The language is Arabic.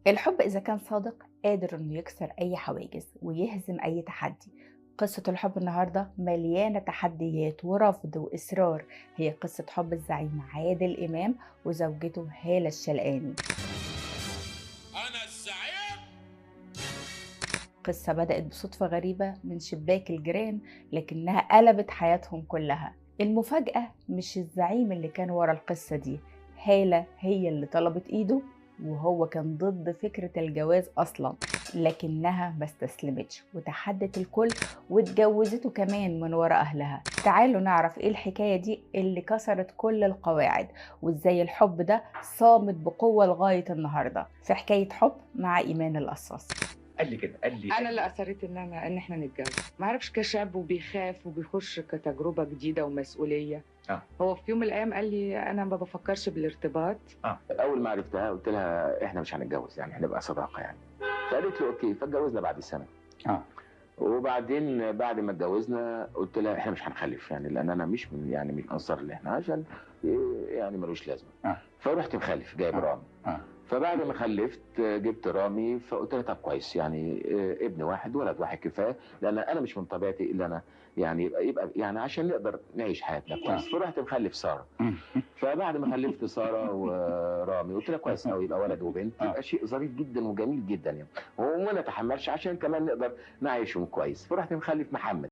الحب إذا كان صادق قادر إنه يكسر أي حواجز ويهزم أي تحدي. قصة الحب النهاردة مليانة تحديات ورفض وإصرار. هي قصة حب الزعيم عادل إمام وزوجته هالة الشلقاني. أنا الزعيم. قصة بدأت بصدفة غريبة من شباك الجيران، لكنها قلبت حياتهم كلها. المفاجأة مش الزعيم اللي كان ورا القصة دي، هالة هي اللي طلبت إيده، وهو كان ضد فكرة الجواز أصلا، لكنها ما استسلمتش وتحدت الكل واتجوزته كمان من ورا أهلها. تعالوا نعرف إيه الحكاية دي اللي كسرت كل القواعد، وإزاي الحب ده صامت بقوة لغاية النهاردة في حكاية حب مع إيمان القصاص. قال لي كده، قال لي انا اللي اصريت ان احنا نتجوز. ما اعرفش كشاب وبيخاف وبيخش كتجربه جديده ومسؤوليه. هو في يوم من الايام قال لي انا ما بفكرش بالارتباط. اول ما عرفتها قلت لها احنا مش هنتجوز، يعني هنبقى صداقه يعني. فقالت لي اوكي، فاتجوزنا بعد سنه. وبعدين بعد ما اتجوزنا قلت لها احنا مش هنخلف، يعني لان انا مش من من الانصار اللي احنا عشان يعني ملوش لازمه. فرحت مخلف جايب رامي. فبعد ما خلفت جبت رامي، فقلت لها طب كويس، يعني ابن واحد ولد واحد كفايه، لان انا مش من طبيعتي الا انا يعني يبقى يعني عشان نقدر نعيش حياتنا كويس. فرحت مخلف ساره. فبعد ما خلفت ساره ورامي قلت لها كويس قوي، يبقى ولد وبنت، يبقى شيء ظريف جدا وجميل جدا يعني، وما نتحملش عشان كمان نقدر نعيشهم كويس. فرحت مخلف محمد.